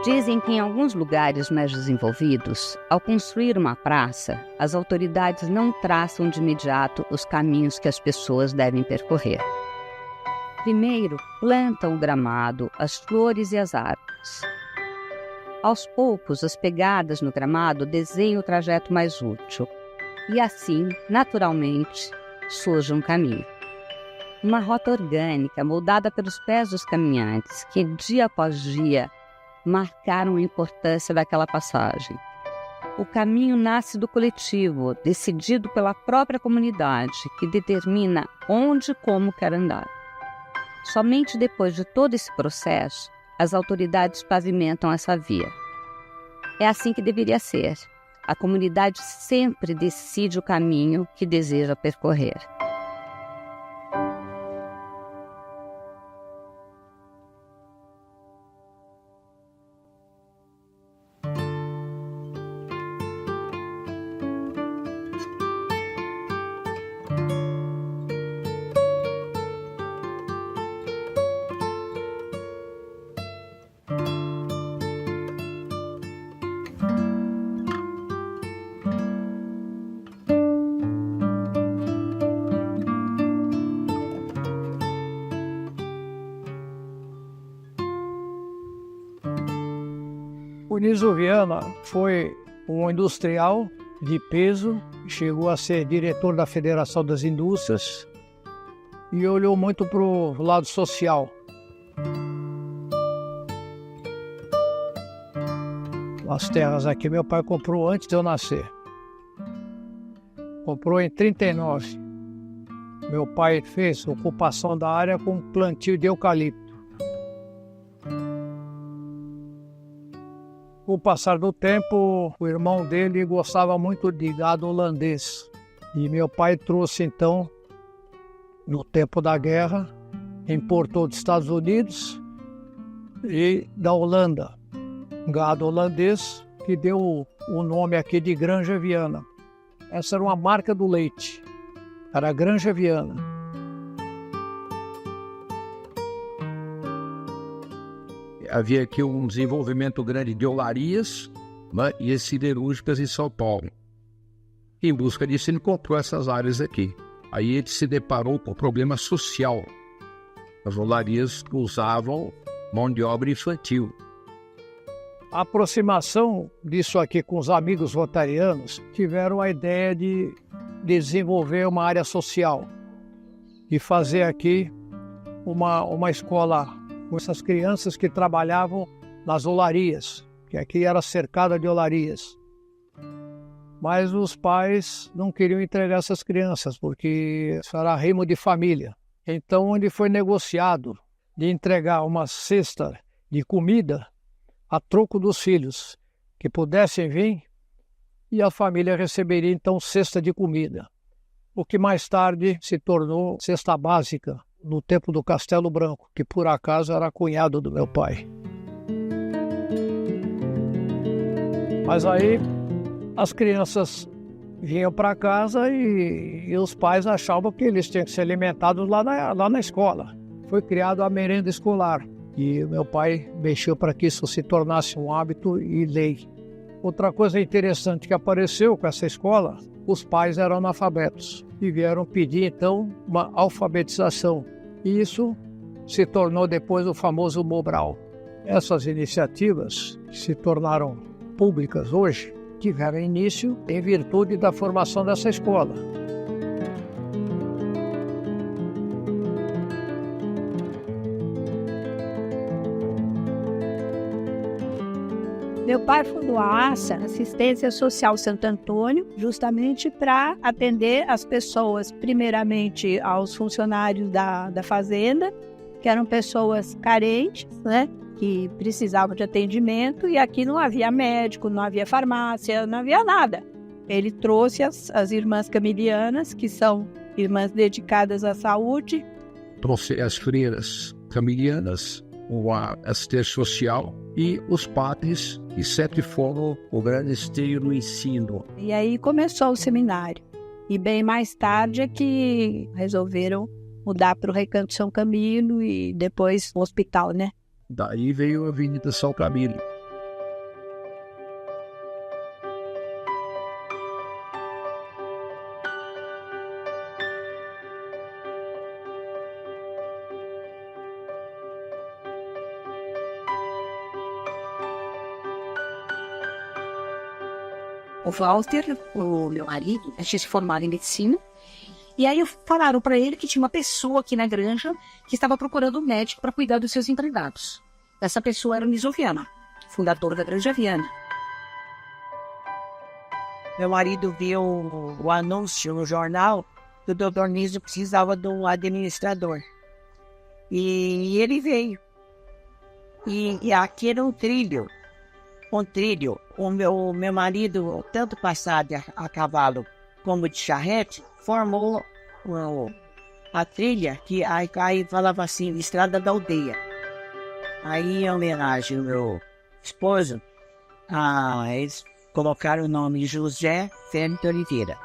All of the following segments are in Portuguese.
Dizem que em alguns lugares mais desenvolvidos, ao construir uma praça, as autoridades não traçam de imediato os caminhos que as pessoas devem percorrer. Primeiro, plantam o gramado, as flores e as árvores. Aos poucos, as pegadas no gramado desenham o trajeto mais útil. E assim, naturalmente, surge um caminho. Uma rota orgânica, moldada pelos pés dos caminhantes, que dia após dia marcaram a importância daquela passagem. O caminho nasce do coletivo, decidido pela própria comunidade, que determina onde e como quer andar. Somente depois de todo esse processo, as autoridades pavimentam essa via. É assim que deveria ser. A comunidade sempre decide o caminho que deseja percorrer. O Niso Viana foi um industrial de peso, chegou a ser diretor da Federação das Indústrias e olhou muito para o lado social. As terras aqui meu pai comprou antes de eu nascer. Comprou em 1939. Meu pai fez ocupação da área com plantio de eucalipto. Com o passar do tempo, o irmão dele gostava muito de gado holandês. E meu pai trouxe, então, no tempo da guerra, importou dos Estados Unidos e da Holanda, gado holandês, que deu o nome aqui de Granja Viana. Essa era uma marca do leite, era Granja Viana. Havia aqui um desenvolvimento grande de olarias, né, e siderúrgicas em São Paulo. Em busca disso, ele comprou essas áreas aqui. Aí ele se deparou com o problema social. As olarias usavam mão de obra infantil. A aproximação disso aqui com os amigos rotarianos tiveram a ideia de desenvolver uma área social e fazer aqui uma escola com essas crianças que trabalhavam nas olarias, que aqui era cercada de olarias. Mas os pais não queriam entregar essas crianças, porque isso era rimo de família. Então, onde foi negociado de entregar uma cesta de comida a troco dos filhos que pudessem vir, e a família receberia então cesta de comida, o que mais tarde se tornou cesta básica, no tempo do Castelo Branco, que por acaso era cunhado do meu pai. Mas aí as crianças vinham para casa e os pais achavam que eles tinham que ser alimentados lá na escola. Foi criada a merenda escolar e meu pai mexeu para que isso se tornasse um hábito e lei. Outra coisa interessante que apareceu com essa escola, os pais eram analfabetos e vieram pedir então uma alfabetização. E isso se tornou depois o famoso Mobral. Essas iniciativas que se tornaram públicas hoje tiveram início em virtude da formação dessa escola. Meu pai fundou a ASSA, Assistência Social Santo Antônio, justamente para atender as pessoas, primeiramente aos funcionários da fazenda, que eram pessoas carentes, né, que precisavam de atendimento, e aqui não havia médico, não havia farmácia, não havia nada. Ele trouxe as irmãs camilianas, que são irmãs dedicadas à saúde. Trouxe as freiras camilianas, a assistência social e os padres, que sempre foram o grande esteio no ensino. E aí começou o seminário. E bem mais tarde é que resolveram mudar para o Recanto São Camilo e depois o hospital, né? Daí veio a Avenida São Camilo. o Walter, o meu marido, a gente se formado em medicina. E aí falaram para ele que tinha uma pessoa aqui na granja que estava procurando um médico para cuidar dos seus empregados. Essa pessoa era o Niso Viana, fundador da Granja Viana. Meu marido viu o anúncio no jornal que o doutor Niso precisava de um administrador. E ele veio. E aqui era um trilho. O meu marido, tanto passado a cavalo como de charrete, formou a trilha, que aí falava assim, Estrada da Aldeia. Aí, em homenagem ao meu esposo, eles colocaram o nome José Félix de Oliveira.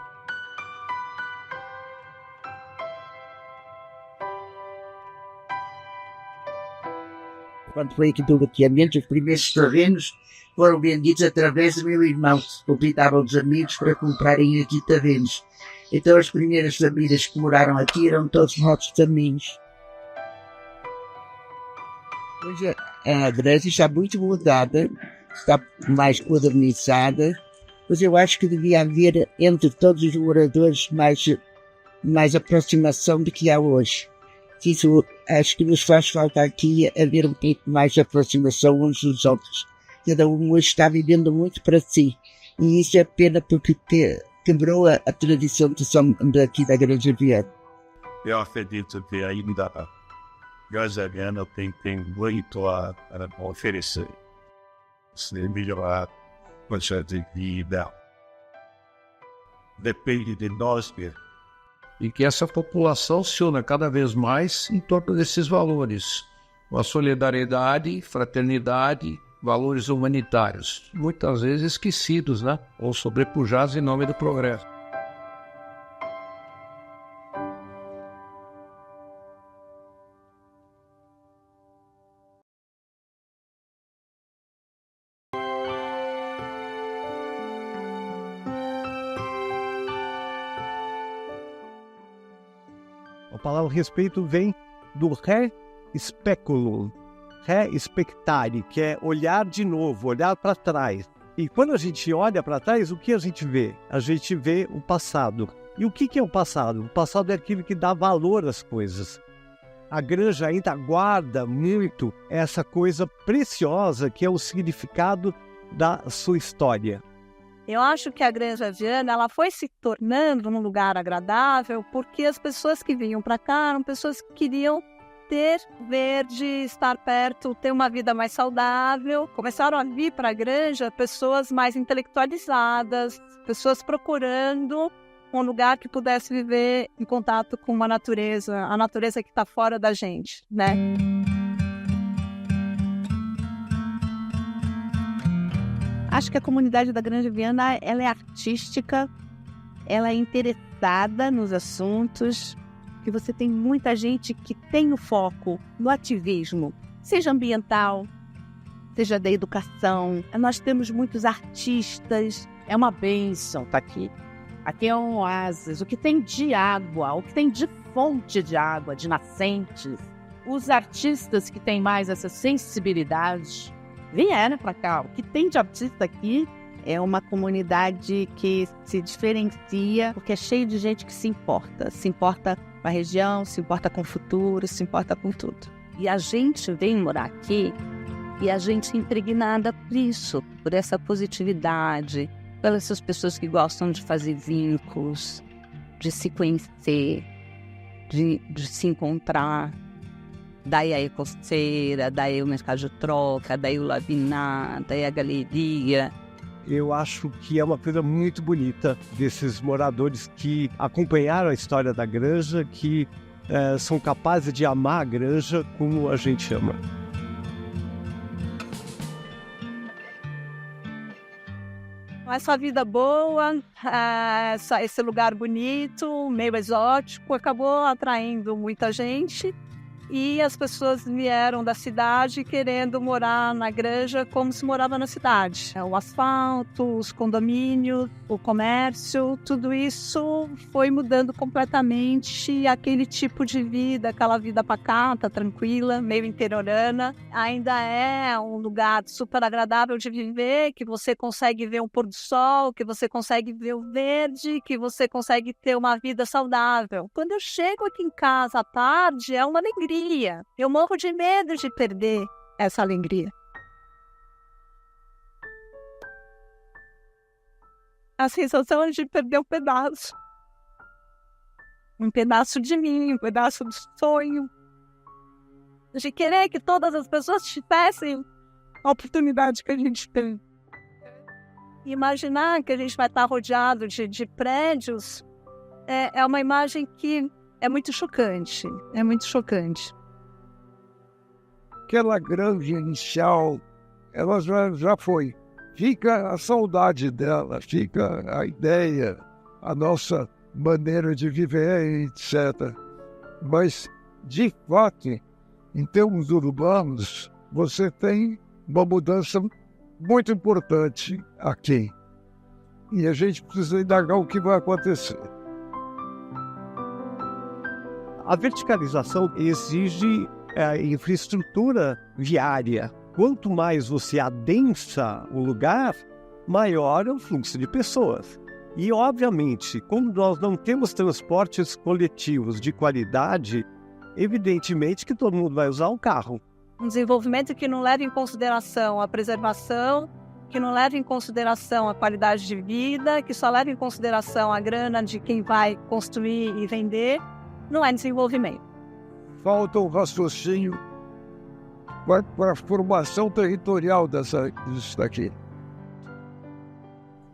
Quando foi aqui do loteamento, os primeiros terrenos foram vendidos através do meu irmão, que convidava os amigos para comprarem aqui terrenos. Então as primeiras famílias que moraram aqui eram todos nossos amigos. Hoje a granja está muito mudada, está mais modernizada, mas eu acho que devia haver entre todos os moradores mais aproximação do que há hoje. Isso acho que nos faz falta aqui haver um pouco mais de aproximação uns dos outros. Cada um hoje está vivendo muito para si. E isso é pena porque quebrou a tradição daqui da Granja Viana. Eu acredito que ainda a Granja Viana tem muito a oferecer. Se melhorar a qualidade de vida. Depende de nós mesmos. E que essa população se una cada vez mais em torno desses valores. A solidariedade, fraternidade, valores humanitários, muitas vezes esquecidos, né? Ou sobrepujados em nome do progresso. A palavra respeito vem do re speculum, re spectare, que é olhar de novo, olhar para trás. E quando a gente olha para trás, o que a gente vê? A gente vê o passado. E o que é o passado? O passado é aquilo que dá valor às coisas. A granja ainda guarda muito essa coisa preciosa que é o significado da sua história. Eu acho que a Granja Viana ela foi se tornando um lugar agradável porque as pessoas que vinham para cá eram pessoas que queriam ter verde, estar perto, ter uma vida mais saudável. Começaram a vir para a granja pessoas mais intelectualizadas, pessoas procurando um lugar que pudesse viver em contato com a natureza que está fora da gente, né? Acho que a comunidade da Granja Viana ela é artística, ela é interessada nos assuntos, que você tem muita gente que tem o foco no ativismo, seja ambiental, seja da educação. Nós temos muitos artistas, é uma bênção estar aqui. Aqui é um oásis, o que tem de água, o que tem de fonte de água, de nascentes. Os artistas que têm mais essa sensibilidade vieram para cá. O que tem de artista aqui é uma comunidade que se diferencia porque é cheio de gente que se importa com a região, se importa com o futuro, se importa com tudo. E a gente vem morar aqui e a gente é impregnada por isso, por essa positividade, pelas essas pessoas que gostam de fazer vínculos, de se conhecer, de se encontrar. Daí a Ecoceira, daí o Mercado de Troca, daí o Laviná, daí a Galeria. Eu acho que é uma coisa muito bonita desses moradores que acompanharam a história da granja, que são capazes de amar a granja como a gente ama. Essa vida boa, esse lugar bonito, meio exótico, acabou atraindo muita gente. E as pessoas vieram da cidade querendo morar na granja como se morava na cidade. O asfalto, os condomínios, o comércio, tudo isso foi mudando completamente aquele tipo de vida, aquela vida pacata, tranquila, meio interiorana. Ainda é um lugar super agradável de viver, que você consegue ver um pôr do sol, que você consegue ver o verde, que você consegue ter uma vida saudável. Quando eu chego aqui em casa à tarde, é uma alegria. Eu morro de medo de perder essa alegria. A sensação é de perder um pedaço. Um pedaço de mim, um pedaço do sonho. De querer que todas as pessoas tivessem a oportunidade que a gente tem. Imaginar que a gente vai estar rodeado de prédios é uma imagem que é muito chocante. É muito chocante. Aquela grande inicial, ela já foi. Fica a saudade dela, fica a ideia, a nossa maneira de viver, etc. Mas, de fato, em termos urbanos, você tem uma mudança muito importante aqui. E a gente precisa indagar o que vai acontecer. A verticalização exige infraestrutura viária. Quanto mais você adensa o lugar, maior é o fluxo de pessoas. E, obviamente, como nós não temos transportes coletivos de qualidade, evidentemente que todo mundo vai usar o carro. Um desenvolvimento que não leva em consideração a preservação, que não leva em consideração a qualidade de vida, que só leva em consideração a grana de quem vai construir e vender, não é desenvolvimento. Falta um raciocínio para a formação territorial disso daqui.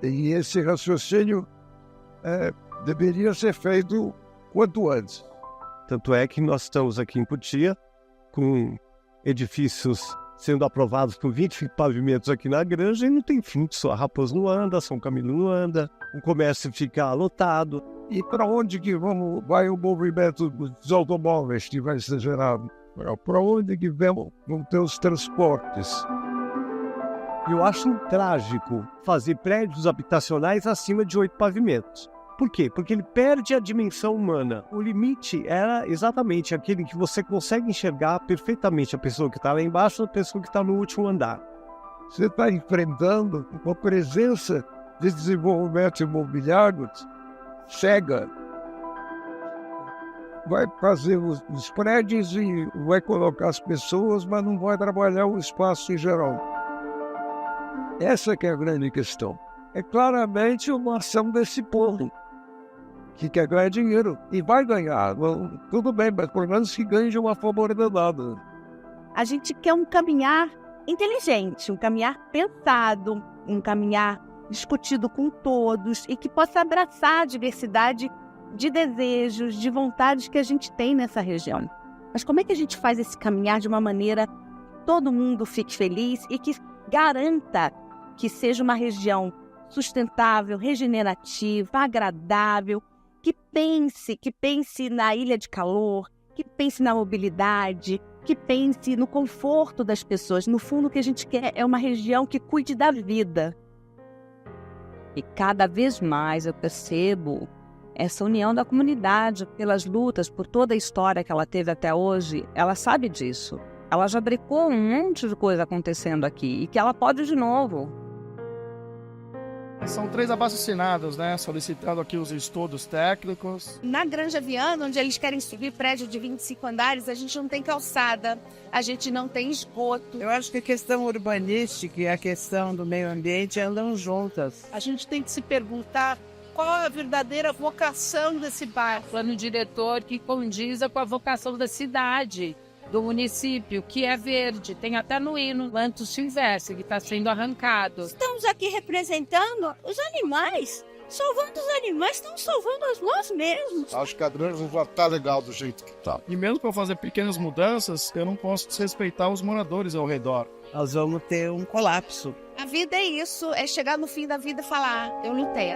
E esse raciocínio deveria ser feito quanto antes. Tanto é que nós estamos aqui em Cotia, com edifícios sendo aprovados por 20 pavimentos aqui na granja e não tem fim, só Raposo não anda, São Camilo não anda, o comércio fica lotado. E para onde que vai o movimento dos automóveis que vai ser gerado? Para onde que vão ter os transportes? Eu acho trágico fazer prédios habitacionais acima de 8 pavimentos. Por quê? Porque ele perde a dimensão humana. O limite era exatamente aquele que você consegue enxergar perfeitamente a pessoa que está lá embaixo da pessoa que está no último andar. Você está enfrentando uma presença de desenvolvimento imobiliário cega. Vai fazer os prédios e vai colocar as pessoas, mas não vai trabalhar o espaço em geral. Essa que é a grande questão. É claramente uma ação desse povo que quer ganhar dinheiro e vai ganhar. Bom, tudo bem, mas pelo menos que ganhe de uma forma ordenada. A gente quer um caminhar inteligente, um caminhar pensado, um caminhar discutido com todos e que possa abraçar a diversidade de desejos, de vontades que a gente tem nessa região. Mas como é que a gente faz esse caminhar de uma maneira que todo mundo fique feliz e que garanta que seja uma região sustentável, regenerativa, agradável, que pense na ilha de calor, que pense na mobilidade, que pense no conforto das pessoas. No fundo, o que a gente quer é uma região que cuide da vida. E cada vez mais eu percebo essa união da comunidade pelas lutas, por toda a história que ela teve até hoje. Ela sabe disso. Ela já brecou um monte de coisa acontecendo aqui e que ela pode de novo. São 3 abaixo-assinados, né? Solicitando aqui os estudos técnicos. Na Granja Viana, onde eles querem subir prédio de 25 andares, a gente não tem calçada, a gente não tem esgoto. Eu acho que a questão urbanística e a questão do meio ambiente andam juntas. A gente tem que se perguntar qual é a verdadeira vocação desse bairro. Plano diretor que condiza com a vocação da cidade, do município, que é verde. Tem até no hino manto silvestre que está sendo arrancado. Estamos aqui representando os animais. Salvando os animais, estamos salvando nós mesmos. Acho que a granja já está legal do jeito que está. E mesmo para fazer pequenas mudanças, eu não posso desrespeitar os moradores ao redor. Nós vamos ter um colapso. A vida é isso, é chegar no fim da vida e falar, eu lutei.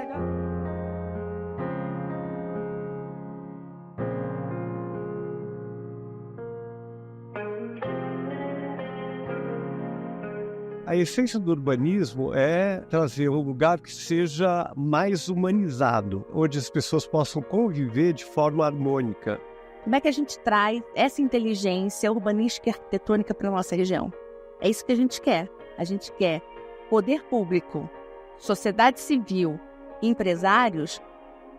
A essência do urbanismo é trazer um lugar que seja mais humanizado, onde as pessoas possam conviver de forma harmônica. Como é que a gente traz essa inteligência urbanística e arquitetônica para a nossa região? É isso que a gente quer. A gente quer poder público, sociedade civil, empresários,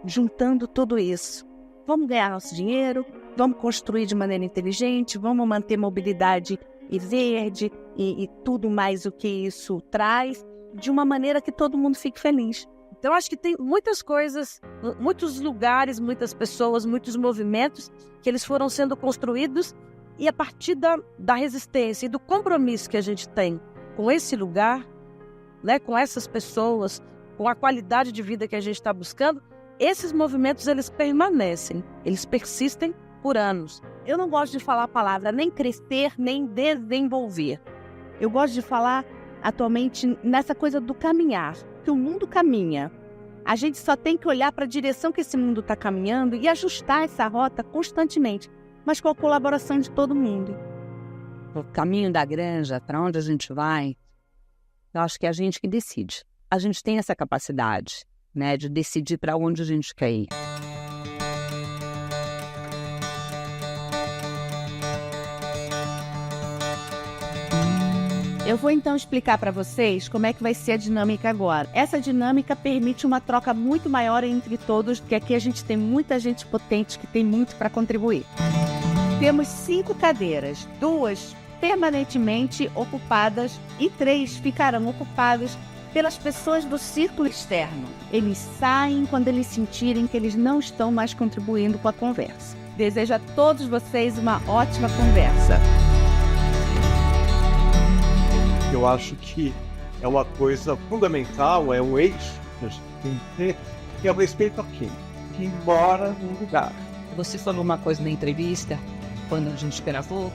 juntando tudo isso. Vamos ganhar nosso dinheiro, vamos construir de maneira inteligente, vamos manter mobilidade e verde e tudo mais o que isso traz, de uma maneira que todo mundo fique feliz. Então, acho que tem muitas coisas, muitos lugares, muitas pessoas, muitos movimentos que eles foram sendo construídos e a partir da resistência e do compromisso que a gente tem com esse lugar, né, com essas pessoas, com a qualidade de vida que a gente está buscando, esses movimentos eles permanecem, eles persistem por anos. Eu não gosto de falar a palavra nem crescer, nem desenvolver. Eu gosto de falar atualmente nessa coisa do caminhar, que o mundo caminha. A gente só tem que olhar para a direção que esse mundo está caminhando e ajustar essa rota constantemente, mas com a colaboração de todo mundo. O caminho da Granja, para onde a gente vai, eu acho que é a gente que decide. A gente tem essa capacidade, né, de decidir para onde a gente quer ir. Eu vou então explicar para vocês como é que vai ser a dinâmica agora. Essa dinâmica permite uma troca muito maior entre todos, porque aqui a gente tem muita gente potente que tem muito para contribuir. Temos 5 cadeiras, 2 permanentemente ocupadas e 3 ficarão ocupadas pelas pessoas do círculo externo. Eles saem quando eles sentirem que eles não estão mais contribuindo com a conversa. Desejo a todos vocês uma ótima conversa. Eu acho que é uma coisa fundamental, é um eixo que a gente tem que ter, que é o respeito a quem mora no lugar. Você falou uma coisa na entrevista, quando a gente gravou,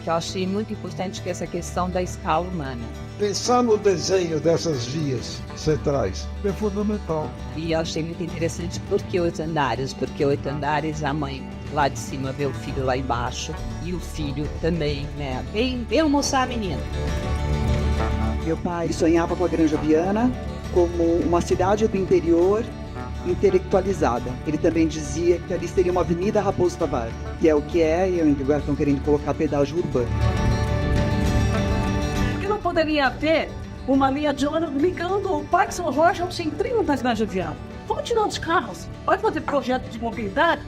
que eu achei muito importante, que é essa questão da escala humana. Pensar no desenho dessas vias centrais é fundamental. E eu achei muito interessante porque 8 andares, porque 8 andares a mãe lá de cima vê o filho lá embaixo e o filho também, né? Vem almoçar, menino. Meu pai sonhava com a Granja Viana como uma cidade do interior intelectualizada. Ele também dizia que ali seria uma Avenida Raposo Tavares, que é o que é, e agora estão querendo colocar pedágio urbano. Por que não poderia ter uma linha de ônibus ligando o Parque São Jorge ao centrinho da Granja Viana? Pode tirar os carros, pode fazer projeto de mobilidade,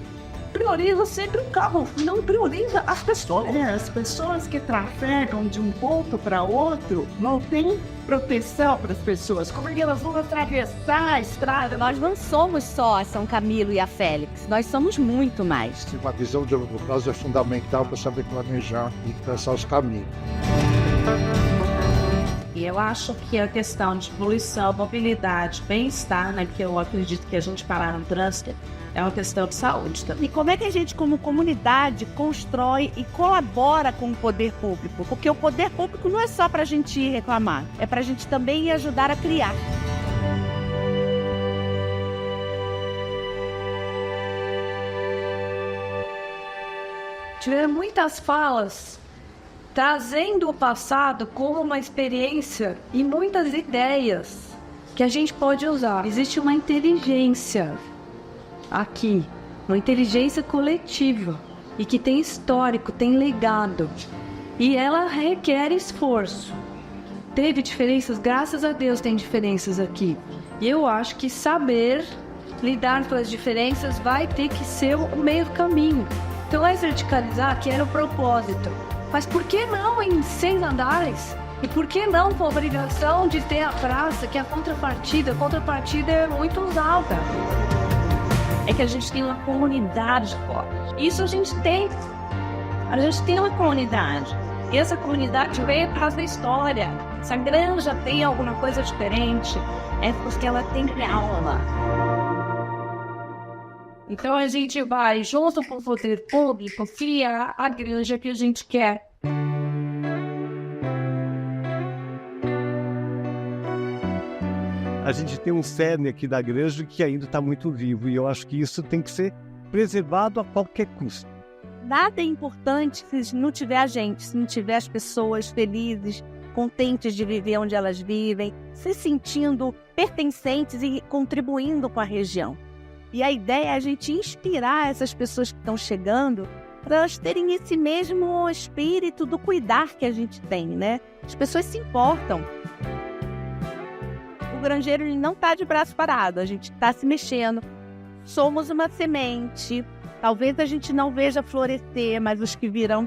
prioriza sempre o carro, não prioriza as pessoas. As pessoas que trafegam de um ponto para outro não têm proteção para as pessoas. Como é que elas vão atravessar a estrada? Nós não somos só a São Camilo e a Félix, nós somos muito mais. Uma visão de longo prazo é fundamental para saber planejar e traçar os caminhos. E eu acho que a questão de poluição, mobilidade, bem-estar, né, porque eu acredito que a gente parar no trânsito, é uma questão de saúde também. E como é que a gente, como comunidade, constrói e colabora com o poder público? Porque o poder público não é só para a gente ir reclamar, é para a gente também ir ajudar a criar. Tiveram muitas falas trazendo o passado como uma experiência e muitas ideias que a gente pode usar. Existe uma inteligência aqui, uma inteligência coletiva e que tem histórico, tem legado, e ela requer esforço. Teve diferenças, graças a Deus tem diferenças aqui, e eu acho que saber lidar com as diferenças vai ter que ser o meio do caminho. Então é verticalizar, que era o propósito, mas por que não em 6 andares? E por que não com a obrigação de ter a praça, que é a contrapartida é muito alta? É que a gente tem uma comunidade forte. Isso a gente tem. A gente tem uma comunidade. E essa comunidade veio por causa da história. Se a granja tem alguma coisa diferente, é porque ela tem alma. Então a gente vai, junto com o poder público, criar a granja que a gente quer. A gente tem um cerne aqui da Granja que ainda está muito vivo, e eu acho que isso tem que ser preservado a qualquer custo. Nada é importante se não tiver a gente, se não tiver as pessoas felizes, contentes de viver onde elas vivem, se sentindo pertencentes e contribuindo com a região. E a ideia é a gente inspirar essas pessoas que estão chegando para elas terem esse mesmo espírito do cuidar que a gente tem, né? As pessoas se importam. O granjeiro ele não está de braço parado, a gente está se mexendo. Somos uma semente. Talvez a gente não veja florescer, mas os que verão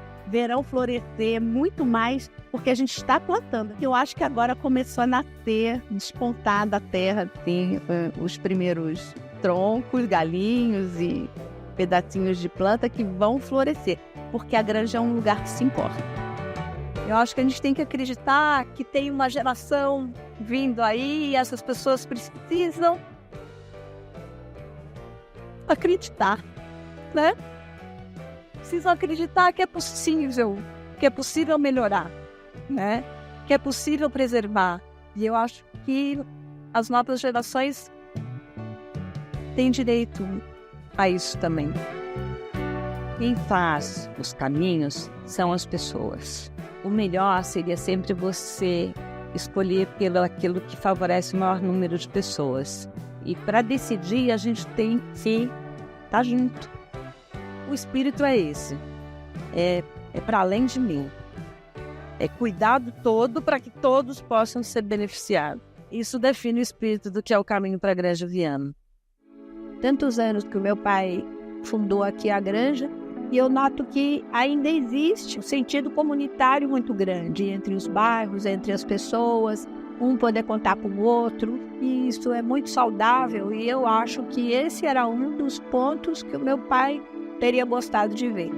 florescer muito mais, porque a gente está plantando. Eu acho que agora começou a nascer, despontar da terra, tem os primeiros troncos, galinhos e pedacinhos de planta que vão florescer, porque a granja é um lugar que se importa. Eu acho que a gente tem que acreditar que tem uma geração vindo aí e essas pessoas precisam acreditar, né? Precisam acreditar que é possível melhorar, né? Que é possível preservar. E eu acho que as novas gerações têm direito a isso também. Quem faz os caminhos são as pessoas. O melhor seria sempre você escolher pelo aquilo que favorece o maior número de pessoas. E para decidir, a gente tem que estar junto. O espírito é esse. É para além de mim. É cuidar do todo para que todos possam ser beneficiados. Isso define o espírito do que é o caminho para a Granja Viana. Tantos anos que o meu pai fundou aqui a granja, e eu noto que ainda existe um sentido comunitário muito grande entre os bairros, entre as pessoas, um poder contar com o outro, e isso é muito saudável, e eu acho que esse era um dos pontos que o meu pai teria gostado de ver.